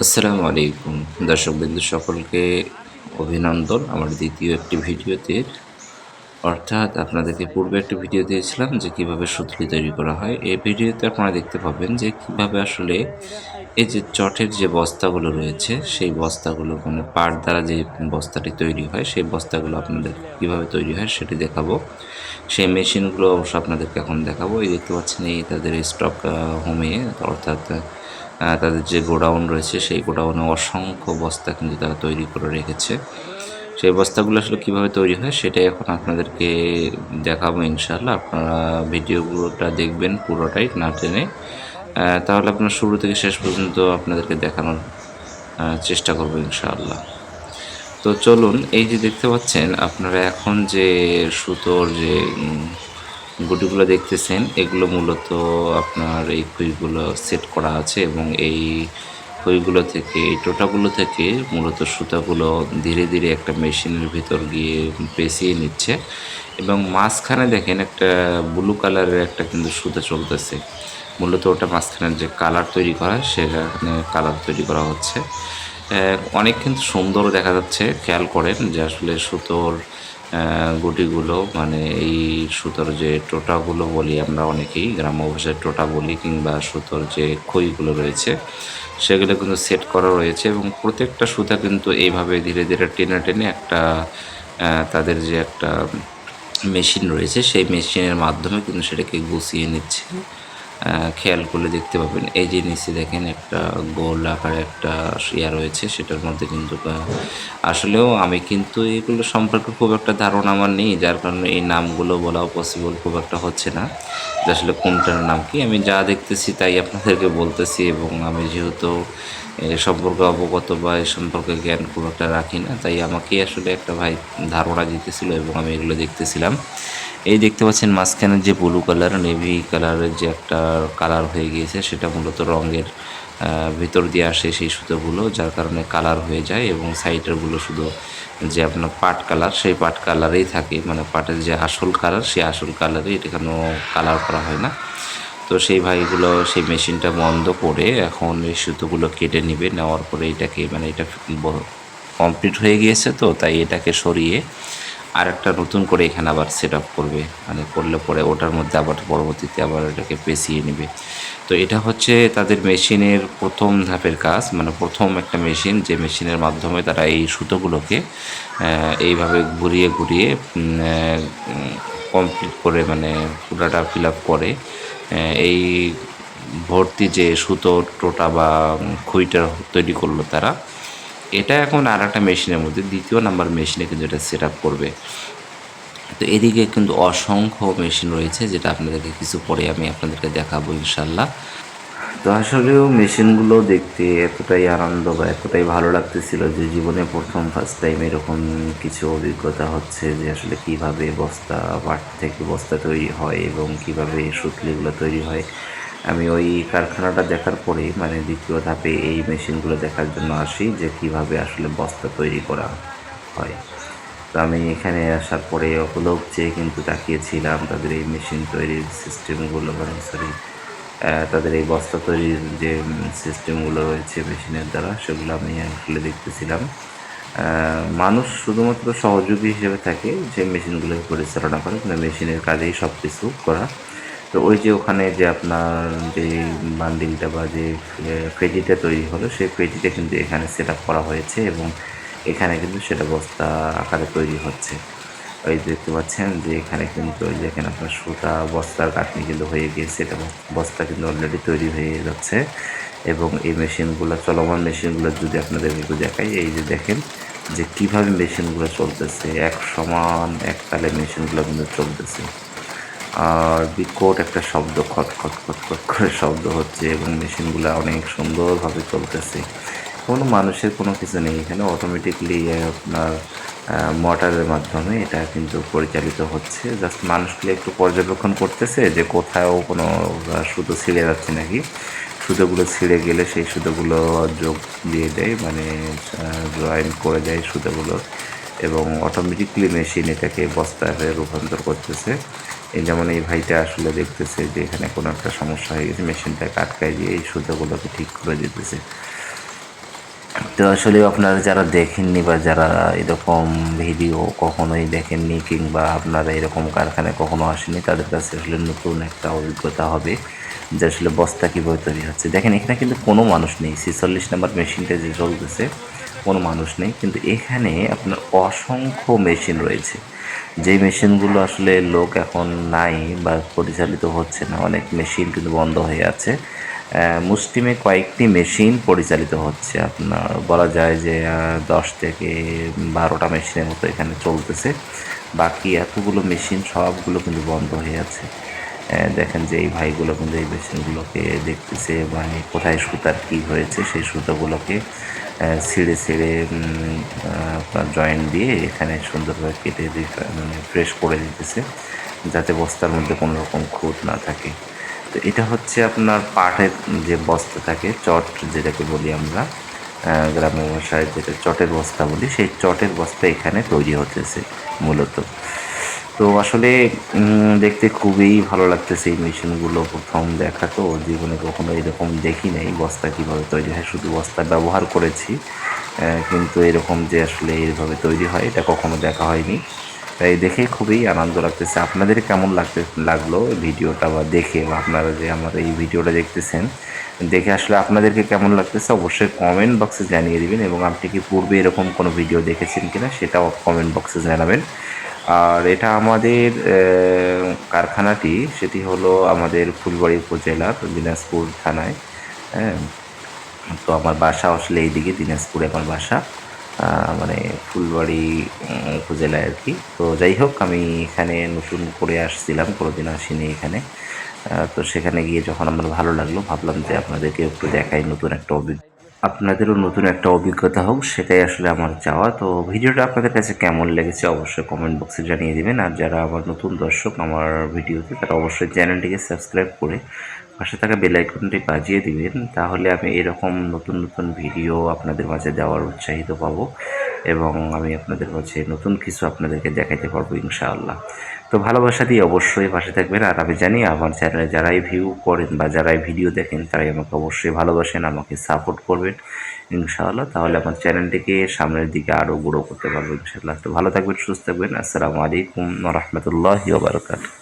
আসসালামু আলাইকুম দর্শকবৃন্দ সকলকে অভিনন্দন আমার দ্বিতীয় একটি ভিডিওতে। অর্থাৎ আপনাদেরকে পূর্বে একটি ভিডিও দিয়েছিলাম যে কিভাবে সুতলি তৈরি করা হয়। এই ভিডিওতে আপনারা দেখতে পাবেন যে কিভাবে আসলে এই যে চটের যে বস্তাগুলো রয়েছে সেই বস্তাগুলো মানে পাট দ্বারা যে বস্তাটি তৈরি হয় সেই বস্তাগুলো আপনাদের কিভাবে তৈরি হয় সেটি দেখাবো। সেই মেশিনগুলো অবশ্য আপনাদেরকে এখন দেখাবো। এই দেখতে পাচ্ছেন এই তাদের স্টক হোমে অর্থাৎ তাদের যে গোডাউন রয়েছে সেই গোডাউনে অসংখ্য বস্তা কিন্তু তারা তৈরি করে রেখেছে। সেই বস্তাগুলো আসলে কীভাবে তৈরি হয় সেটাই এখন আপনাদেরকে দেখাবো ইনশাআল্লাহ। আপনারা ভিডিওগুলোটা দেখবেন পুরোটাই না টেনে। তাহলে আপনার শুরু থেকে শেষ পর্যন্ত আপনাদেরকে দেখানোর চেষ্টা করব ইনশাআল্লাহ। তো চলুন, এই যে দেখতে পাচ্ছেন আপনারা এখন যে সুতোর যে গুটিগুলো দেখতেছেন এগুলো মূলত আপনার এই খুইগুলো সেট করা আছে এবং এই খুইগুলো থেকে এই টোটাগুলো থেকে মূলত সুতাগুলো ধীরে ধীরে একটা মেশিনের ভিতর গিয়ে পেঁচিয়ে নিচ্ছে এবং মাঝখানে দেখেন একটা ব্লু কালারের একটা কিন্তু সুতা চলতেছে। মূলত ওটা মাঝখানের যে কালার তৈরি করা সেখানে কালার তৈরি করা হচ্ছে। অনেক কিন্তু সুন্দর দেখা যাচ্ছে। খেয়াল করেন যে আসলে সুতোর গুটিগুলো মানে এই সুতোর যে টোটাগুলো বলি আমরা অনেকেই গ্রাম্য ভাষায় টোটা বলি, কিংবা সুতোর যে খইগুলো রয়েছে সেগুলো কিন্তু সেট করা রয়েছে এবং প্রত্যেকটা সুতা কিন্তু এইভাবে ধীরে ধীরে টেনে টেনে একটা তাদের যে একটা মেশিন রয়েছে সেই মেশিনের মাধ্যমে কিন্তু সেটাকে গুছিয়ে নিচ্ছে। খেয়াল করলে দেখতে পাবেন এই যে নিচে দেখেন একটা গোল আকারে একটা ইয়া রয়েছে, সেটার মধ্যে কিন্তু আসলেও আমি কিন্তু এগুলো সম্পর্কে খুব একটা ধারণা আমার নেই, যার কারণে এই নামগুলো বলাও পসিবল খুব একটা হচ্ছে না যে আসলে কোনটার নাম কি। আমি যা দেখতেছি তাই আপনাদেরকে বলতেছি এবং আমি যেহেতু এ সম্পর্কে অবগত বা এ সম্পর্কে জ্ঞান খুব একটা রাখি না, তাই আমাকেই আসলে একটা ভাই ধারণা দিতেছিল এবং আমি এগুলো দেখতেছিলাম। এই দেখতে পাচ্ছেন মাঝখানের যে ব্লু কালার নেভি কালারের যে একটা কালার হয়ে গিয়েছে সেটা মূলত রঙের ভিতর দিয়ে আসে সেই সুতোগুলো, যার কারণে কালার হয়ে যায় এবং সাইডেরগুলো শুধু যে আপনার পাট কালার সেই পাট কালারেই থাকে, মানে পাটের যে আসল কালার সেই আসল কালারেই, এটা কোনো কালার করা হয় না। তো সেই ভাইগুলো সেই মেশিনটা বন্ধ করে এখন এই সুতোগুলো কেটে নেবে, নেওয়ার পরে এটাকে মানে এটা কমপ্লিট হয়ে গিয়েছে তো তাই এটাকে সরিয়ে আরেকটা নতুন করে এখানে আবার সেট আপ করবে, মানে করলে পরে ওটার মধ্যে আবার পরবর্তীতে আবার এটাকে পেঁচিয়ে নেবে। তো এটা হচ্ছে তাদের মেশিনের প্রথম ধাপের কাজ, মানে প্রথম একটা মেশিন যে মেশিনের মাধ্যমে তারা এই সুতোগুলোকে এইভাবে ঘুরিয়ে ঘুরিয়ে কমপ্লিট করে মানে পুরাটা ফিল আপ করে এই ভর্তি যে সুতো টোটা বা খুইটা তৈরি করলো তারা। এটা এখন আর একটা মেশিনের মধ্যে দ্বিতীয় নাম্বার মেশিনে কিন্তু এটা সেট আপ করবে। তো এদিকে কিন্তু অসংখ্য মেশিন রয়েছে যেটা আপনাদেরকে কিছু পরে আমি আপনাদেরকে দেখাবো ইনশাল্লাহ। তো আসলেও মেশিনগুলো দেখতে এতটাই আনন্দ বা এতটাই ভালো লাগতেছিল যে জীবনে প্রথম ফার্স্ট টাইম এরকম কিছু অভিজ্ঞতা হচ্ছে যে আসলে কিভাবে বস্তা পাট থেকে বস্তা তৈরি হয় এবং কিভাবে সুতলিগুলো তৈরি হয়। আমি ওই কারখানাটা দেখার পরে মানে দ্বিতীয় ধাপে এই মেশিনগুলো দেখার জন্য আসি যে কিভাবে আসলে বস্তা তৈরি করা হয়। তো আমি এখানে আসার পরে অপলক চেয়ে কিন্তু তাকিয়েছিলাম তাদের এই মেশিন তৈরির সিস্টেমগুলো, মানে সরি তাদের এই বস্তা তৈরির যে সিস্টেমগুলো রয়েছে মেশিনের দ্বারা সেগুলো আমি আসলে দেখতেছিলাম। মানুষ শুধুমাত্র সহযোগী হিসেবে থাকে যে মেশিনগুলোকে পরিচালনা করে, কিন্তু মেশিনের কাজেই সব কিছু করা। তো ওই যে ওখানে যে আপনার যে বান্ডিলটা বা যে পেটিটা তৈরি হলো সেই পেটিটা কিন্তু এখানে সেট আপ করা হয়েছে এবং এখানে কিন্তু সেটা বস্তা আকারে তৈরি হচ্ছে। ওই দেখতে পাচ্ছেন যে এখানে কিন্তু ওই যে এখানে আপনার সুতা বস্তার গাঁথনি কিন্তু হয়ে গিয়েছে, এটা বস্তা কিন্তু অলরেডি তৈরি হয়ে যাচ্ছে। এবং এই মেশিনগুলো চলমান মেশিনগুলো যদি আপনাদের একটু দেখাই, এই যে দেখেন যে কীভাবে মেশিনগুলো চলতেছে, এক সমান এক তালে মেশিনগুলো কিন্তু চলতেছে আর বিকট একটা শব্দ খট খট খট খট করে শব্দ হচ্ছে এবং মেশিনগুলো অনেক সুন্দরভাবে চলতেছে। কোনো মানুষের কোনো কিছু নেই এখানে, অটোমেটিকলি আপনার মোটরের মাধ্যমে এটা কিন্তু পরিচালিত হচ্ছে। জাস্ট মানুষগুলো একটু পর্যবেক্ষণ করতেছে যে কোথাও কোনো সুতো ছিঁড়ে যাচ্ছে নাকি। সুতোগুলো ছিঁড়ে গেলে সেই সুতোগুলো যোগ দিয়ে দেয়, মানে জয়েন করে দেয় সুতোগুলো এবং অটোমেটিকলি মেশিন এটাকে বস্তায় রূপান্তর করতেছে। এই যেমন এই ভাইটা আসলে দেখতেছে যে এখানে কোনো একটা সমস্যা হয়ে গেছে, মেশিনটাকে আটকায় দিয়ে এই সুতোগুলোকে ঠিক করে দিতেছে। তো আসলে আপনারা যারা দেখেননি বা যারা এরকম ভিডিও কখনোই দেখেননি কিংবা আপনারা এরকম কারখানায় কখনো আসেনি, তাদের কাছে আসলে নতুন একটা অভিজ্ঞতা হবে যে আসলে বস্তা কীভাবে তৈরি হচ্ছে। দেখেন এখানে কিন্তু কোনো মানুষ নেই, 46 নাম্বার মেশিনটা যে চলতেছে কোনো মানুষ নেই, কিন্তু এখানে আপনার অসংখ্য মেশিন রয়েছে। যেই মেশিনগুলো আসলে লোক এখন নাই বা পরিচালিত হচ্ছে না, অনেক মেশিন কিন্তু বন্ধ হয়ে আছে। মুষ্টিমে কয়েকটি মেশিন পরিচালিত হচ্ছে, আপনার বলা যায় যে 10 থেকে 12টা মেশিনের মতো এখানে চলতেছে। বাকি এতগুলো মেশিন সবগুলো কিন্তু বন্ধ হয়ে আছে। দেখেন যে এই ভাইগুলো কিন্তু এই মেশিনগুলোকে দেখতেছে, মানে কোথায় সুতার কী হয়েছে সেই সুতাগুলোকে ছিঁড়ে ছিঁড়ে আপনার জয়েন্ট দিয়ে এখানে সুন্দরভাবে কেটে মানে ফ্রেশ করে দিতেছে, যাতে বস্তার মধ্যে কোনো রকম খুঁত না থাকে। তো এটা হচ্ছে আপনার পাটের যে বস্তা থাকে, চট যেটাকে বলি আমরা গ্রামের ভাষায় যেটা চটের বস্তা বলি, সেই চটের বস্তা এখানে তৈরি হতেছে মূলত। তো আসলে দেখতে খুবই ভালো লাগতেছে এই মেশিনগুলো। প্রথম দেখা তো, জীবনে কখনো এরকম দেখি নাই বস্তা কীভাবে তৈরি হয়, শুধু বস্তা ব্যবহার করেছি, কিন্তু এরকম যে আসলে এইভাবে তৈরি হয় এটা কখনো দেখা হয়নি। তাই দেখে খুবই আনন্দ লাগতেছে। আপনাদের কেমন লাগলো ভিডিওটা বা দেখে, বা আপনারা যে আমার এই ভিডিওটা দেখতেছেন দেখে আসলে আপনাদেরকে কেমন লাগতেছে অবশ্যই কমেন্ট বক্সে জানিয়ে দিবেন, এবং আপনি কি পূর্বে এরকম কোনো ভিডিও দেখেছেন কিনা সেটাও কমেন্ট বক্সে জানাবেন। আর এটা আমাদের কারখানাটি সেটি হলো আমাদের ফুলবাড়ী উপজেলার দিনাজপুর থানায়। হ্যাঁ, তো আমার বাসা আসলে এইদিকে দিনাজপুরে আমার বাসা, মানে ফুলবাড়ী উপজেলায় আর কি। তো যাই হোক, আমি এখানে নতুন করে আসছিলাম, কোনোদিন আসিনি এখানে। তো সেখানে গিয়ে যখন আমার ভালো লাগলো, ভাবলাম যে আপনাদেরকে একটু দেখাই, নতুন একটা আপনাদেরও নতুন একটা অভিজ্ঞতা হোক, সেটাই আসলে আমার চাওয়া। তো ভিডিওটা আপনাদের কাছে কেমন লেগেছে অবশ্যই কমেন্ট বক্সে জানিয়ে দেবেন। আর যারা আমার নতুন দর্শক আমার ভিডিওতে, তারা অবশ্যই চ্যানেলটিকে সাবস্ক্রাইব করে পাশে থাকা বেল আইকনটি বাজিয়ে দিবেন, তাহলে আমি এরকম নতুন নতুন ভিডিও আপনাদের মাঝে দেওয়ার উৎসাহিত পাবো, এবং আমি আপনাদের মাঝে নতুন কিছু আপনাদেরকে দেখাতে পারবো ইনশাআল্লাহ। তো ভালোবাসা দিয়ে অবশ্যই পাশে থাকবেন। আর আমি জানি আমার চ্যানেলে যারাই ভিউ করেন বা যারাই ভিডিও দেখেন, তারাই আমাকে অবশ্যই ভালোবাসেন, আমাকে সাপোর্ট করবেন ইনশাআল্লাহ। তাহলে আমার চ্যানেলটিকে সামনের দিকে আরও গ্রো করতে পারবো ইনশাআল্লাহ। তো ভালো থাকবেন, সুস্থ থাকবেন। আসসালামু আলাইকুম ওয়া রাহমাতুল্লাহি ওয়া বারাকাতুহু।